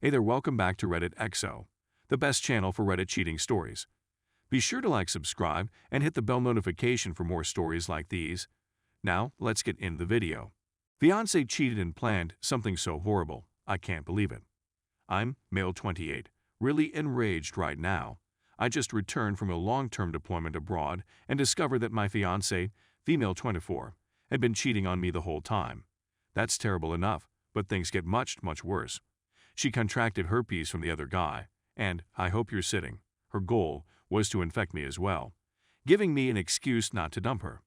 Hey there, welcome back to Reddit XO, the best channel for Reddit cheating stories. Be sure to like, subscribe, and hit the bell notification for more stories like these. Now, let's get into the video. Fiancé cheated and planned something so horrible, I can't believe it. I'm male 28, really enraged right now. I just returned from a long-term deployment abroad and discovered that my fiancé, female 24, had been cheating on me the whole time. That's terrible enough, but things get much worse. She contracted herpes from the other guy, and, I hope you're sitting, her goal was to infect me as well, giving me an excuse not to dump her.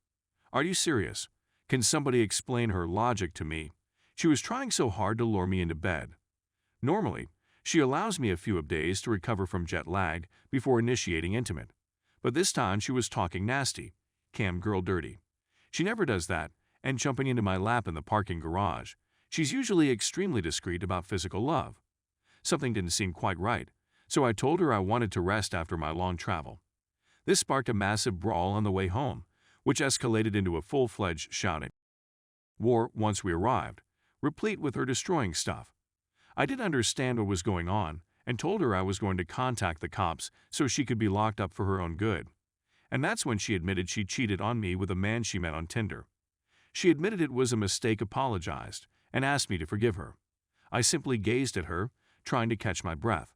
Are you serious? Can somebody explain her logic to me? She was trying so hard to lure me into bed. Normally, she allows me a few days to recover from jet lag before initiating intimate. But this time she was talking nasty, cam girl dirty. She never does that, and jumping into my lap in the parking garage. She's usually extremely discreet about physical love. Something didn't seem quite right, so I told her I wanted to rest after my long travel. This sparked a massive brawl on the way home, which escalated into a full-fledged shouting war once we arrived, replete with her destroying stuff. I didn't understand what was going on and told her I was going to contact the cops so she could be locked up for her own good. And that's when she admitted she cheated on me with a man she met on Tinder. She admitted it was a mistake, apologized, and asked me to forgive her. I simply gazed at her, trying to catch my breath.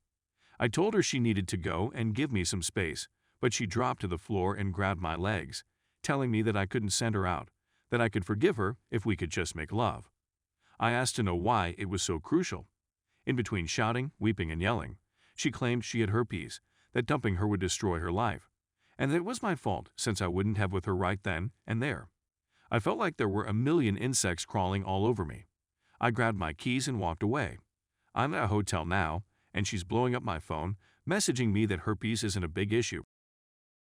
I told her she needed to go and give me some space, but she dropped to the floor and grabbed my legs, telling me that I couldn't send her out, that I could forgive her if we could just make love. I asked to know why it was so crucial. In between shouting, weeping, and yelling, she claimed she had herpes, that dumping her would destroy her life, and that it was my fault since I wouldn't have with her right then and there. I felt like there were a million insects crawling all over me. I grabbed my keys and walked away. I'm at a hotel now, and she's blowing up my phone, messaging me that herpes isn't a big issue,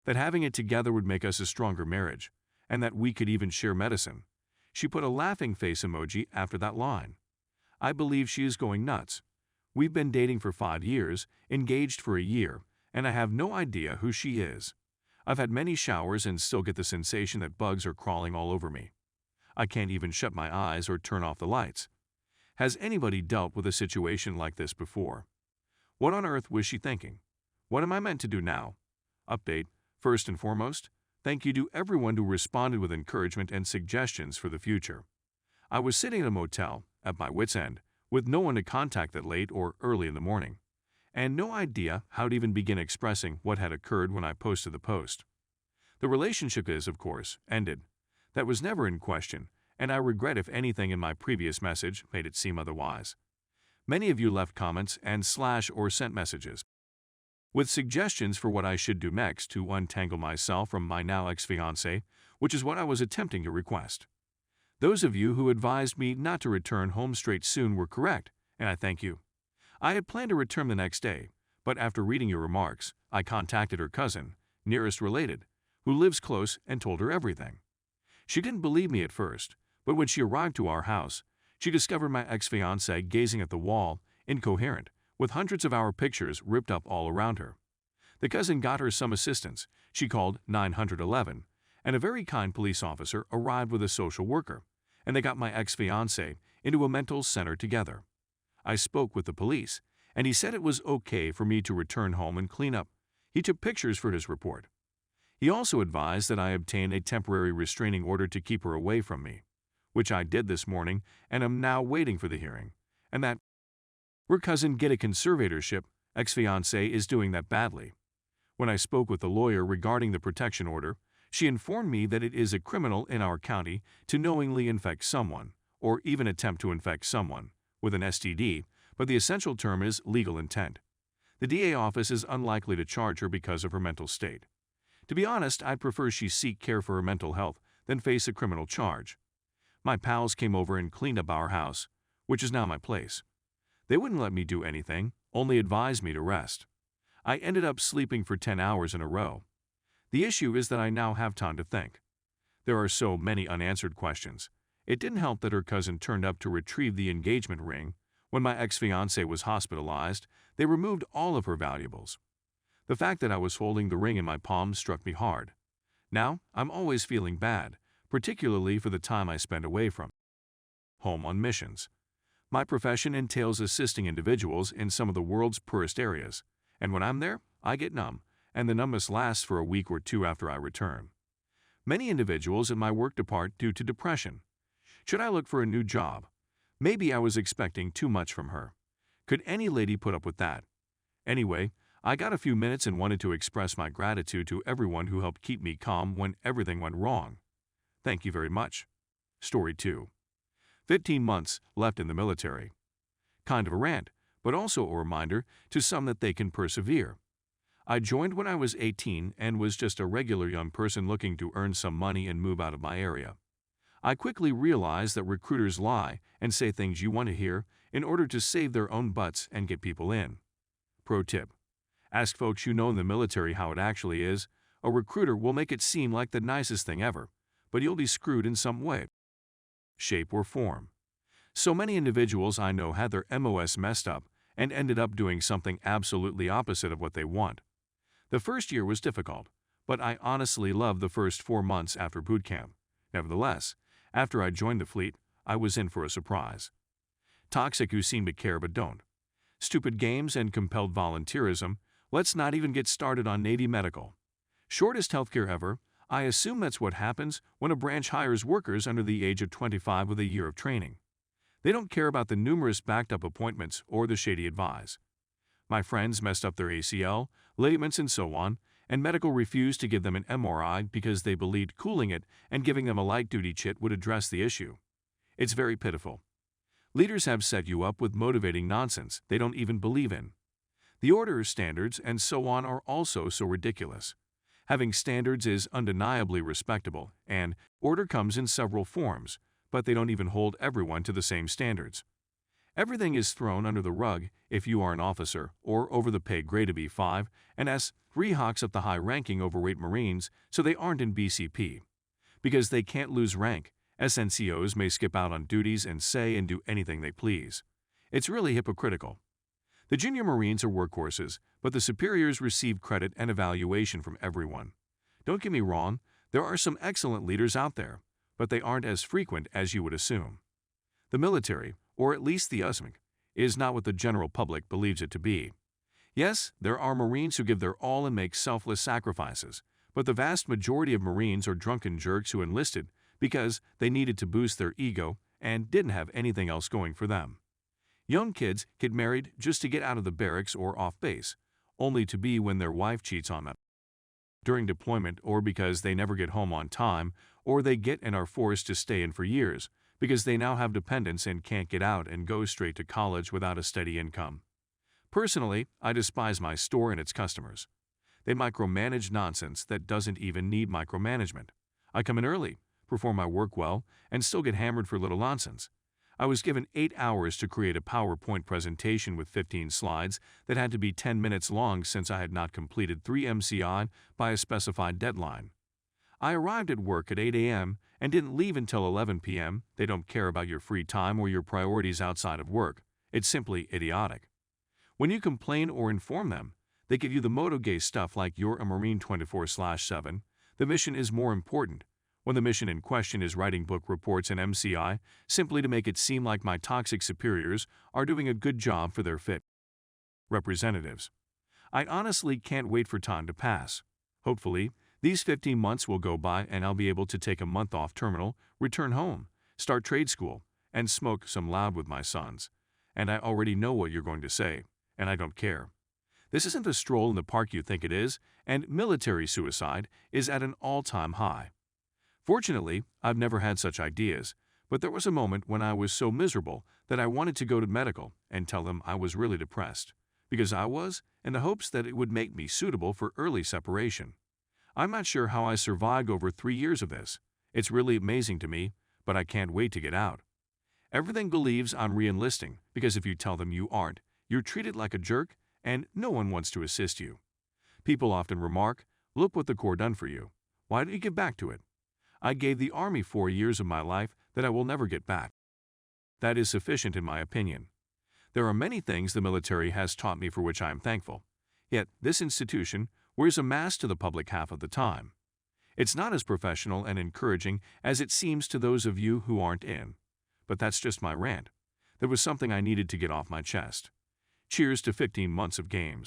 that having it together would make us a stronger marriage, and that we could even share medicine. She put a laughing face emoji after that line. I believe she is going nuts. We've been dating for 5 years, engaged for a year, and I have no idea who she is. I've had many showers and still get the sensation that bugs are crawling all over me. I can't even shut my eyes or turn off the lights. Has anybody dealt with a situation like this before? What on earth was she thinking? What am I meant to do now? Update. First and foremost, thank you to everyone who responded with encouragement and suggestions for the future. I was sitting in a motel, at my wit's end, with no one to contact that late or early in the morning, and no idea how to even begin expressing what had occurred when I posted the post. The relationship is, of course, ended. That was never in question, and I regret if anything in my previous message made it seem otherwise. Many of you left comments and / or sent messages with suggestions for what I should do next to untangle myself from my now ex-fiancé, which is what I was attempting to request. Those of you who advised me not to return home straight soon were correct, and I thank you. I had planned to return the next day, but after reading your remarks, I contacted her cousin, nearest related, who lives close, and told her everything. She didn't believe me at first, but when she arrived to our house, she discovered my ex-fiancé gazing at the wall, incoherent, with hundreds of our pictures ripped up all around her. The cousin got her some assistance. She called 911, and a very kind police officer arrived with a social worker, and they got my ex-fiancé into a mental center together. I spoke with the police, and he said it was okay for me to return home and clean up. He took pictures for his report. He also advised that I obtain a temporary restraining order to keep her away from me, which I did this morning and am now waiting for the hearing, and that her cousin get a conservatorship, ex-fiancé is doing that badly. When I spoke with the lawyer regarding the protection order, she informed me that it is a criminal in our county to knowingly infect someone, or even attempt to infect someone, with an STD, but the essential term is legal intent. The DA office is unlikely to charge her because of her mental state. To be honest, I'd prefer she seek care for her mental health than face a criminal charge. My pals came over and cleaned up our house, which is now my place. They wouldn't let me do anything, only advised me to rest. I ended up sleeping for 10 hours in a row. The issue is that I now have time to think. There are so many unanswered questions. It didn't help that her cousin turned up to retrieve the engagement ring. When my ex-fiancé was hospitalized, they removed all of her valuables. The fact that I was holding the ring in my palm struck me hard. Now, I'm always feeling bad, particularly for the time I spend away from home on missions. My profession entails assisting individuals in some of the world's poorest areas, and when I'm there, I get numb, and the numbness lasts for a week or two after I return. Many individuals in my work depart due to depression. Should I look for a new job? Maybe I was expecting too much from her. Could any lady put up with that? Anyway, I got a few minutes and wanted to express my gratitude to everyone who helped keep me calm when everything went wrong. Thank you very much. Story 2. 15 months left in the military. Kind of a rant, but also a reminder to some that they can persevere. I joined when I was 18 and was just a regular young person looking to earn some money and move out of my area. I quickly realized that recruiters lie and say things you want to hear in order to save their own butts and get people in. Pro tip: ask folks you know in the military how it actually is. A recruiter will make it seem like the nicest thing ever, but you'll be screwed in some way, shape, or form. So many individuals I know had their MOS messed up and ended up doing something absolutely opposite of what they want. The first year was difficult, but I honestly loved the first 4 months after boot camp. Nevertheless, after I joined the fleet, I was in for a surprise. Toxic who seem to care but don't. Stupid games and compelled volunteerism. Let's not even get started on Navy medical. Shortest healthcare ever. I assume that's what happens when a branch hires workers under the age of 25 with a year of training. They don't care about the numerous backed-up appointments or the shady advice. My friends messed up their ACL, ligaments, and so on, and medical refused to give them an MRI because they believed cooling it and giving them a light-duty chit would address the issue. It's very pitiful. Leaders have set you up with motivating nonsense they don't even believe in. The order standards and so on are also so ridiculous. Having standards is undeniably respectable, and order comes in several forms, but they don't even hold everyone to the same standards. Everything is thrown under the rug if you are an officer or over the pay grade of E5, and S3 hawks up the high-ranking overweight Marines so they aren't in BCP. Because they can't lose rank, SNCOs may skip out on duties and say and do anything they please. It's really hypocritical. The junior Marines are workhorses, but the superiors receive credit and evaluation from everyone. Don't get me wrong, there are some excellent leaders out there, but they aren't as frequent as you would assume. The military, or at least the USMC, is not what the general public believes it to be. Yes, there are Marines who give their all and make selfless sacrifices, but the vast majority of Marines are drunken jerks who enlisted because they needed to boost their ego and didn't have anything else going for them. Young kids get married just to get out of the barracks or off base, only to be when their wife cheats on them during deployment, or because they never get home on time, or they get and are forced to stay in for years because they now have dependents and can't get out and go straight to college without a steady income. Personally, I despise my store and its customers. They micromanage nonsense that doesn't even need micromanagement. I come in early, perform my work well, and still get hammered for little nonsense. I was given 8 hours to create a PowerPoint presentation with 15 slides that had to be 10 minutes long since I had not completed 3 MCI by a specified deadline. I arrived at work at 8 a.m. and didn't leave until 11 p.m. They don't care about your free time or your priorities outside of work. It's simply idiotic. When you complain or inform them, they give you the moto-gay stuff like you're a Marine 24/7. The mission is more important, when the mission in question is writing book reports and MCI simply to make it seem like my toxic superiors are doing a good job for their fit representatives. I honestly can't wait for time to pass. Hopefully, these 15 months will go by and I'll be able to take a month off terminal, return home, start trade school, and smoke some loud with my sons. And I already know what you're going to say, and I don't care. This isn't the stroll in the park you think it is, and military suicide is at an all-time high. Fortunately, I've never had such ideas, but there was a moment when I was so miserable that I wanted to go to medical and tell them I was really depressed, because I was, in the hopes that it would make me suitable for early separation. I'm not sure how I survived over 3 years of this. It's really amazing to me, but I can't wait to get out. Everything believes I'm re-enlisting, because if you tell them you aren't, you're treated like a jerk and no one wants to assist you. People often remark, "Look what the Corps done for you. Why don't you give back to it?" I gave the Army 4 years of my life that I will never get back. That is sufficient in my opinion. There are many things the military has taught me for which I am thankful. Yet this institution wears a mask to the public half of the time. It's not as professional and encouraging as it seems to those of you who aren't in. But that's just my rant. That was something I needed to get off my chest. Cheers to 15 months of games.